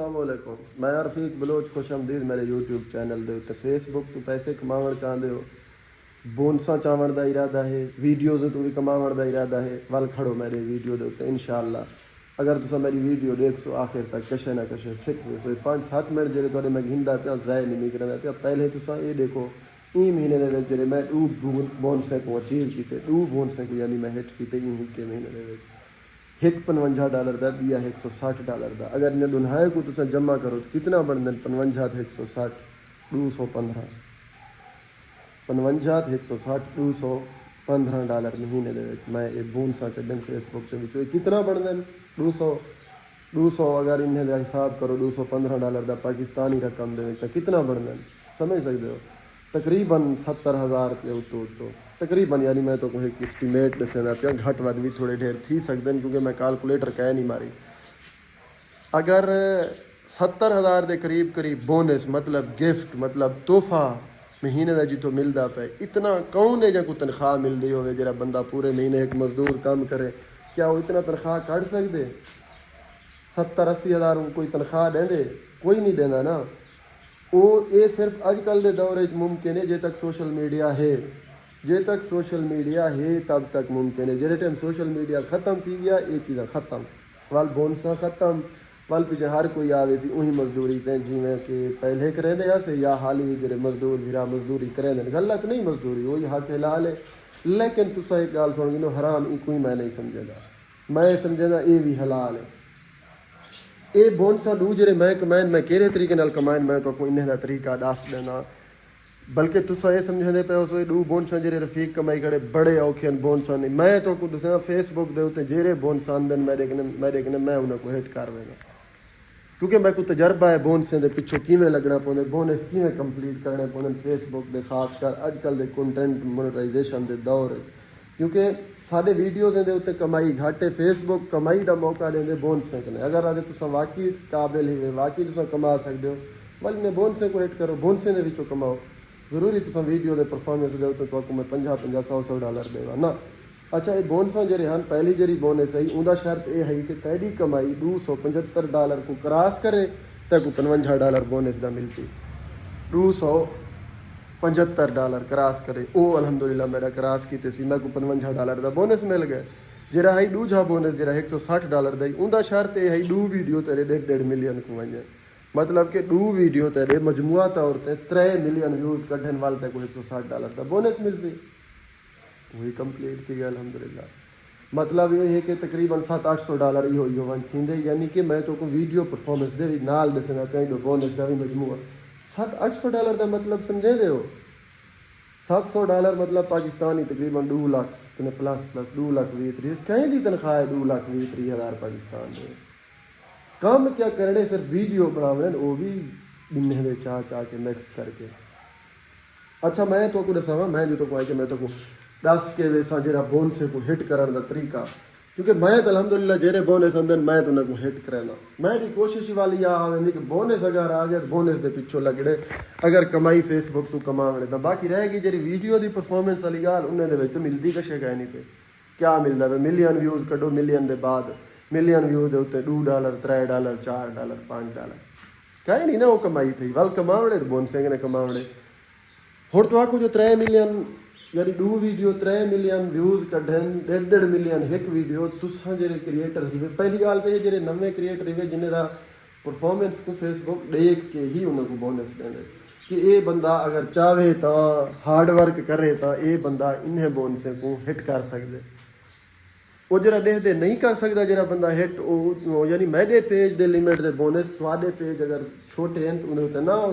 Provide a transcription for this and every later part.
अस्सलामुअलैकुम, मैं रफ़ीक बलोच खुश आमदीद मेरे यूट्यूब चैनल ਦੇ ਉੱਤੇ ਫੇਸਬੁੱਕ ਤੋਂ ਪੈਸੇ ਕਮਾਉਣ ਚਾਹੁੰਦੇ ਹੋ ਬੋਨਸਾਂ ਚਾਵਣ ਦਾ ਇਰਾਦਾ ਹੈ ਵੀਡੀਓਜ਼ ਤੋਂ ਵੀ ਕਮਾਉਣ ਦਾ ਇਰਾਦਾ ਹੈ ਵੱਲ ਖੜੋ ਮੇਰੇ ਵੀਡੀਓ ਦੇ ਉੱਤੇ ਇਨਸ਼ਾਅੱਲਾ ਅਗਰ ਤੁਸੀਂ ਮੇਰੀ ਵੀਡੀਓ ਦੇਖੋ ਆਖਿਰ ਤੱਕ ਕਸ਼ੇ ਨਾ ਕਸ਼ੇ ਸਿੱਖ ਵੇਸੋ 5-7 ਮਿੰਟ ਜਿਹੜੇ ਤੁਹਾਡੇ ਮੈਂ ਗਿੰਦਾ ਪਿਆ ਜ਼ਾਇ ਨਹੀਂ ਕਰਦਾ ਪਿਆ ਪਹਿਲੇ ਤੁਸੀਂ ਇਹ ਦੇਖੋ ਇਹ ਮਹੀਨੇ ਦੇ ਵਿੱਚ ਜਿਹੜੇ ਮੈਂ ਬੋਨਸਾਂ ਕੋ ਅਚੀਵ ਕੀਤੇ ਬੋਨਸਾਂ ਕੋ ਯਾਨੀ ਮੈਂ ਹਿੱਟ ਕੀਤੇ ਇਹ ਕਿ ਮਹੀਨੇ ਦੇ ਵਿੱਚ एक $55 का बिया $160 का अगर इन्हें दुनिया को तुम जमा करो तो कितना बन दें 55 160 215 55 160 $215 महीने ਦੇ ਵਿੱਚ मैं ये बोनसा कढ़न फेसबुक के विचों कितना बन दें 200 अगर इन्हें का हिसाब करो $215 का पाकिस्तानी रकम दे कितना बन दें समझ सकते हो तकरीबन 70,000 के उत्तो तकरीबन यानी मैं तो कोई एक एस्टीमेट दसना पिया घट वध भी थोड़े ढेर थी सकते हैं क्योंकि मैं कैलकुलेटर कह नहीं मारी अगर 70,000 के करीब बोनस मतलब गिफ्ट मतलब तोहफा महीने का जितों मिलता पे इतना कौन है जो कोई तनख्वाह मिलती हो जरा बंदा पूरे महीने एक मजदूर काम करे क्या वो इतना तनख्वाह कढ़ सकते 70-80 हज़ार कोई तनख्वाह देंदे कोई नहीं देना ना वो ये सिर्फ अजकल के दौर मुमकिन है जे तक सोशल मीडिया है जे तक सोशल मीडिया है तब तक मुमकिन है जे टाइम सोशल मीडिया ख़त्म थी गया ये चीज़ा ख़त्म वाल बोनसा ख़त्म वाल पीछे हर कोई आवे सी उही मजदूरी ते जिमें कि पहले करेंदे से या हाल ही जो मजदूर वीरा मजदूरी करेंदे गलत नहीं मजदूरी वही हक हलाल है लेकिन तुसा एक गाल सुन गिनो हराम ई कोई मैं नहीं समझदा मैं समझदा ये भी हलाल है ये बोनसा दू जे मैं कमैन मैं केड़े तरीके नाल कमैन मैं तो इन्हें का तरीका दस देना बल्कि तुसा ये समझते पे हो दू बोनसा जे रफीक कमाई खड़े बड़े औखे बोनसा नहीं मैं तो कुछ दसा फेसबुक के उत्ते जेरे बोनसा आंदे मेरे कने मैं उन्हें हिट कर देना क्योंकि मैं कोई तजर्बा है बोनसे के पिछों किवें लगना पौंदे बोनस किवें कंप्लीट करने पौंदे फेसबुक के खासकर अजकल के कंटेंट मोनेटाइजेशन के दौर क्योंकि साढ़े वीडियोज़ के उत्ते कमाई घट है फेसबुक कमाई का मौका देंगे बोनसे कने अगर अगर तुम वाकई काबिल ही वाकई तुम कमा सकते हो बल्कि ने बोनसे को हिट करो बोनसे के विचों कमाओ जरूरी तुम वीडियो के परफॉर्मेंस के उत्ते तो मैं 50-50 $100 देवा ना अच्छा ये बोनसा जे हैं पहली जी बोनस है उनका शर्त यह है कि तेरी कमाई $275 को क्रॉस करे तो को $55 बोनस का मिलसी $275 क्रॉस करे वो अलहमदुलिल्लाह मेरा क्रॉस किते सी मैं को $55 का बोनस मिल गया जरा है दूजा बोनस जरा $160 का उनका शर्त यह है 2 वीडियो तेरे 1.5 मिलियन को वजे मतलब कि 2 वीडियो तेरे मजमुआ तौर पर 3 मिलियन व्यूज़ कढ़न वाले को $160 का बोनस मिलसी वही कंप्लीट थी गया अल्हम्दुलिल्लाह मतलब ये है कि तकरीबन $700-800 ही हो वन थींदे यानी कि मैं तो को वीडियो परफॉर्मेंस दे नाल दसना कहीं बोनस का भी मजमुआ $700-800 का मतलब समझे दे हो $700 मतलब पाकिस्तानी तकरीबन 2 लाख प्लस 2,20,30 कहीं की तनख्वाह है 2,20,30,000 पाकिस्तान में काम क्या करने सिर्फ वीडियो बनावे वो भी दिन में चाह के मिक्स करके अच्छा मैं तो को दसा मैं जो तो को कि मैं तो को दस के वैसा जरा बोनसे को हिट करने का तरीका क्योंकि मैं तो अलहमदुलिल्लाह जेरे बोनस आंदे मैं तो उन्हें को हिट करना मेरी कोशिश वाली आवेंदी कि बोनस अगर आ गया बोनस के पिछों लगड़े अगर कमाई फेसबुक तो कमावने तो बाकी रहेगी जी वीडियो की परफॉर्मेंस वाली गाल उन्हें तो मिलती कशे गए नहीं पे क्या मिलता है मिलियन व्यूज़ कड्डो मिलियन के बाद मिलियन व्यूज़ के उत्ते $2 $3 $4 $5 कहीं नहीं ना वो कमाई थी वाल कमावने तो बोनसे ने कमावने होर तो आखो जो 3 मिलियन यानी 2 वीडियो 3 मिलियन व्यूज़ कढ़न 1.5 मिलियन एक वीडियो तुसा जे क्रिएटर हुए पहली गाल तो ये नवे क्रिएटर हुए जिन्हें परफॉर्मेंस को फेसबुक देख के ही उन्होंने बोनस देंगे कि ये बंदा अगर चाहे तो हार्ड वर्क करे तो ये बंदा इन्हें बोनसे को हिट कर सकते वो जरा देखते नहीं कर सकता जरा बंदा हिट यानी मेरे पेज के लिमिट के बोनस थोड़े पेज अगर छोटे हैं तो उन्हें ना हो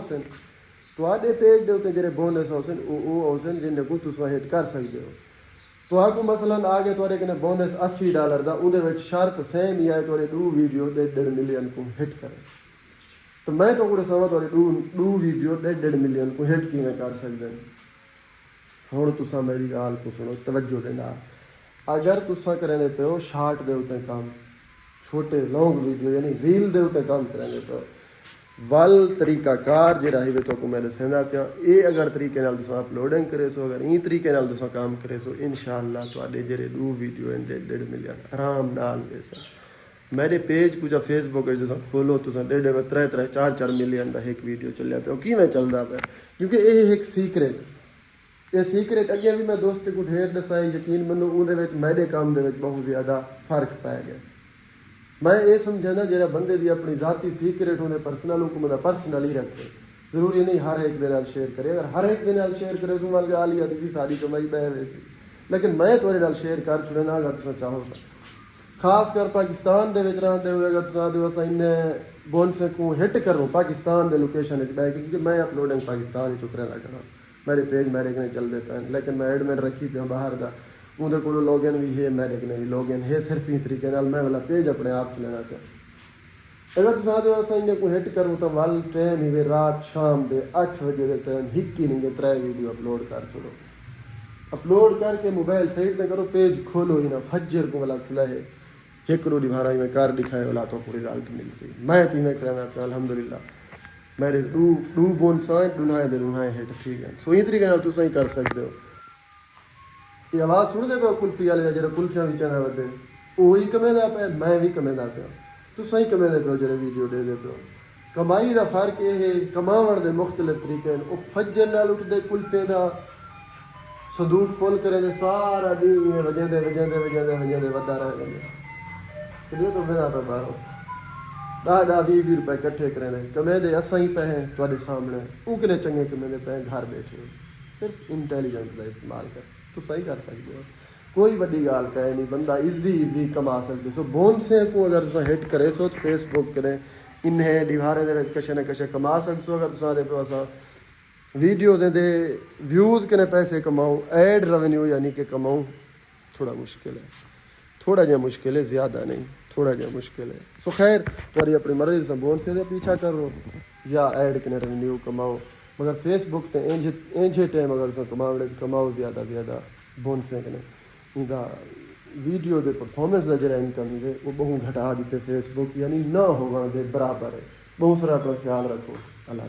थोड़े पेज के उत्ते जो बोनस होसन वो होसन जिन्हें को तुम हिट कर सकते हो तो आपको मसलन आ गए थोड़े कने बोनस $80 का उहदे शर्त सेम ही है थोड़े 2 वीडियो 1.5 मिलियन को हिट करें तो मैं तो पूरे समय थोड़े 2 वीडियो 1.5 मिलियन को हिट किवें कर सकते हैं हुण तुसां मेरी गाल को सुनो तवज्जो दे नाल अगर तुसां करेंदे पे हो शार्ट दे उत्ते काम छोटे लॉन्ग वीडियो यानी रील दे उत्ते काम करेंदे पे वल तरीकाकार जो है तो को मैं दसेंदा पिया ये अगर तरीके नाल तुसां अपलोडिंग करे सो अगर ई तरीके नाल तुसां काम करे सो इंशाअल्लाह तुहाडे जेरे 2 वीडियो 1.5 मिलियन आराम नाल वेसन मेरे पेज कुछ फेसबुक तुम खोलो तुम डेढ़ में 3-4 मिलियन का एक वीडियो चलिया पे किवें चलदा पे क्योंकि ये एक सीक्रेट ये सीक्रेट अगे भी मैं दोस्त को ढेर दसाई यकीन मनो उहदे विच मेरे काम दे विच बहुत ज़्यादा फर्क पै गया मैं ये समझाना जरा बंदे दी अपनी जाती सीक्रेट होने पर्सनल को बंदा पर्सनल ही रखे जरूरी नहीं हर एक दे नाल शेयर करे अगर हर एक दे नाल शेयर करे तो वाल गाल या दी सारी कमाई बह वैसी लेकिन मैं तुहाडे नाल शेयर कर छुड़ना अगर तुम चाहो तो खास कर पाकिस्तान दे विच रहंदे हुए अगर तुम आदे असां इन बोनसे को हिट करो पाकिस्तान दे लोकेशन विच बैठ क्योंकि मैं अपलोडिंग पाकिस्तान ही चुक रहा करना मेरे पेज मेरे कने चलते पे लेकिन मैं एडमिन रखी पे बाहर का उनके को लॉगिन भी है मेरे कने भी लॉगिन है सिर्फ ही तरीके नाल मैं वाला पेज अपने आप चलाना पे अगर तुम आदे असां इन को हिट करो तो वाल टाइम ही रात शाम दे 8 बजे दे टाइम हिक ही नहीं 3 वीडियो अपलोड कर छोड़ो अपलोड करके मोबाइल साइड पे करो पेज खोलो ही ना फज्जर को वाला खुला है एक रोटी भारा में कार दिखाए वाला तो पूरी रिजल्ट मिल सी मैं तीन करना पे अल्हम्दुलिल्लाह मेरे डू बोन साइड डूनाए हिट ठीक है सो इस तरीके नाल तुम ही कर सकते हो ये आवाज़ सुनते पे कुल्फी वाले जो कुल्फियां बेचना वधे वही कमेंदा पे मैं भी कमेंदा पे तुम ही कमेंदे पे जो वीडियो दे पे कमाई का फर्क ये है कमावन के मुख्तलिफ तरीके वो फज्जर नाल उठते कुल्फे का संदूक फुल करे सारा दिन वजंदे वजंदे वजंदे वजंदे वधा रह गए तो मेरा पे बारो 10-20 रुपए इकट्ठे करें कमेंदे असां ही पे हैं तुहाडे सामने उकने चंगे कमेंदे पे घर बैठे सिर्फ इंटैलीजेंट का इस्तेमाल कर तो सही कर सकते हो कोई बड़ी गाल कहे नहीं बंदा इजी कमा सकते सो बोनसे को अगर तुम हिट करे सो तो फेसबुक करें इन्हें दीवारें दे विच कशे न कशे कमा सकसो अगर तुम आदे पे असां वीडियोज़ दे व्यूज़ कने पैसे कमाओ एड रेवेन्यू यानी कि कमाऊँ थोड़ा मुश्किल है थोड़ा जहा मुश्किल है ज़्यादा नहीं थोड़ा जहा मुश्किल है सो खैर तुम्हारी अपनी मर्जी से बोन से पीछा करो या ऐड कने रेवेन्यू कमाओ मगर फेसबुक ते इंजे टाइम अगर तुम कमाओ ज़्यादा बोन से कने उनका वीडियो दे परफॉर्मेंस का जरा इनकम है वो बहुत घटा दीते फेसबुक यानी ना होगा दे बराबर है बहुत सारा अपना ख्याल रखो अल्लाह